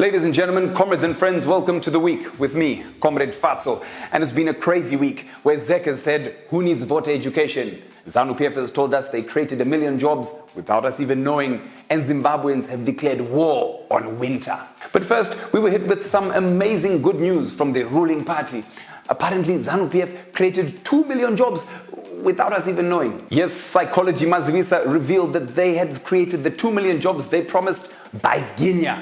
Ladies and gentlemen, comrades and friends, welcome to The Week with me, Comrade Fatso. And it's been a crazy week where Zek has said, who needs voter education? Zanu has told us they created 1 million jobs without us even knowing, and Zimbabweans have declared war on winter. But first, we were hit with some amazing good news from the ruling party. Apparently, Zanu PF created 2 million jobs without us even knowing. Yes, Psychology Mazivisa revealed that they had created the 2 million jobs they promised by Guinea.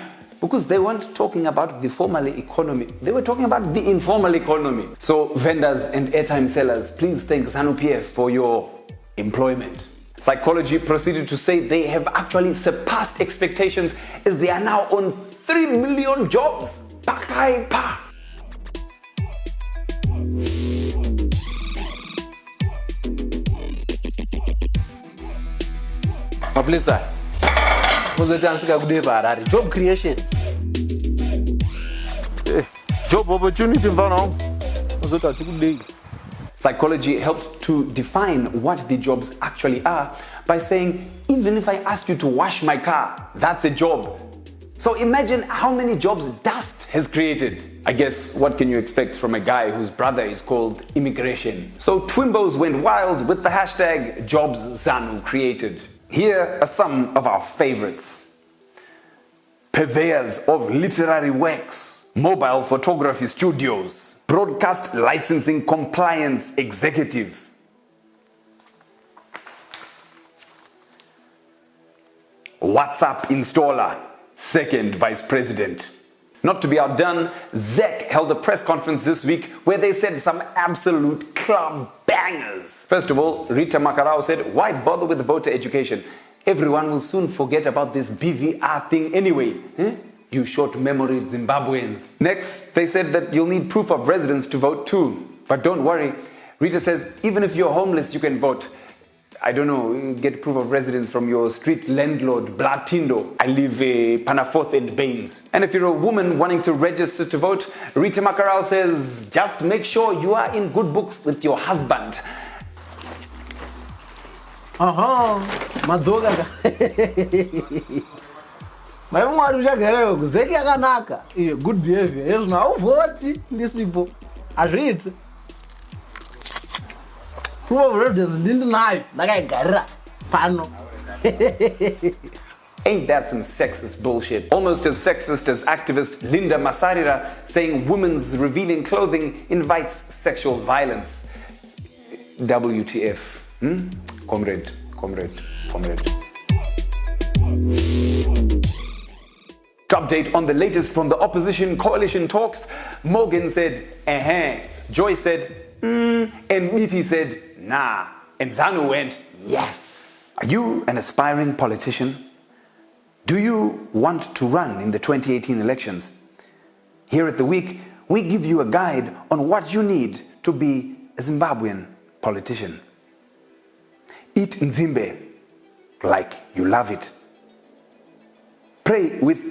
Because they weren't talking about the formal economy, they were talking about the informal economy. So vendors and airtime sellers, please thank Zanu PF for your employment. Psychology proceeded to say they have actually surpassed expectations as they are now on 3 million jobs. Pakai pa. Mablitsa, job creation, job opportunity. Psychology helped to define what the jobs actually are by saying, even if I ask you to wash my car, that's a job. So imagine how many jobs dust has created. I guess what can you expect from a guy whose brother is called immigration? So Twimbos went wild with the hashtag jobs Zanu created. Here are some of our favorites. Purveyors of literary works, mobile photography studios, broadcast licensing compliance executive. WhatsApp installer, second vice president. Not to be outdone, Zek held a press conference this week where they said some absolute club bangers. First of all, Rita Makarao said, why bother with voter education? Everyone will soon forget about this BVR thing anyway. You short memory Zimbabweans. Next, they said that you'll need proof of residence to vote too. But don't worry, Rita says, even if you're homeless, you can vote. I don't know, get proof of residence from your street landlord, Blatindo. I live Panaforth and Baines. And if you're a woman wanting to register to vote, Rita Makarao says, just make sure you are in good books with your husband. Madzoga. Good behavior. Here's now vote. This people. I read. Proof of residence didn't lie. Ain't that some sexist bullshit? Almost as sexist as activist Linda Masarira saying women's revealing clothing invites sexual violence. WTF? Comrade. To update on the latest from the opposition coalition talks, Morgan said, Joy said, and Niti said, nah. And Zanu went, yes. Are you an aspiring politician? Do you want to run in the 2018 elections? Here at The Week, we give you a guide on what you need to be a Zimbabwean politician. Eat nzimbe like you love it. Pray with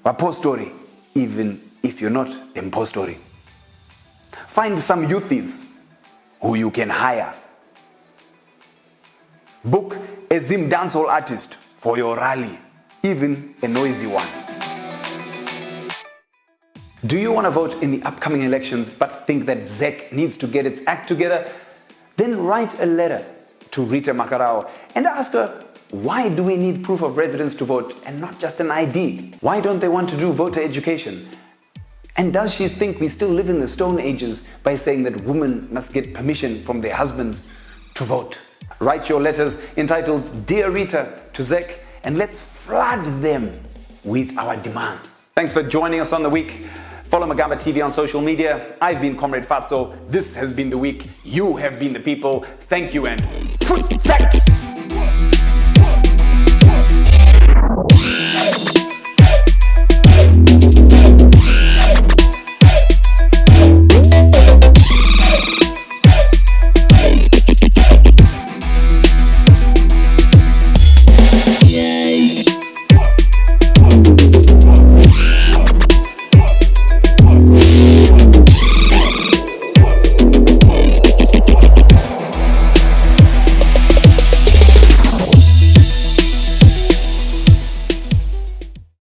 Apostori, even if you're not impostori. Find some youthies who you can hire. Book a Zim dancehall artist for your rally, even a noisy one. Do you want to vote in the upcoming elections but think that Zek needs to get its act together? Then write a letter to Rita Makarao and ask her, why do we need proof of residence to vote and not just an ID? Why don't they want to do voter education? And does she think we still live in the Stone Ages by saying that women must get permission from their husbands to vote? Write your letters entitled Dear Rita to Zek and let's flood them with our demands. Thanks for joining us on The Week. Follow Magamba TV on social media. I've been Comrade Fatso. This has been The Week. You have been the people. Thank you and foot Zek!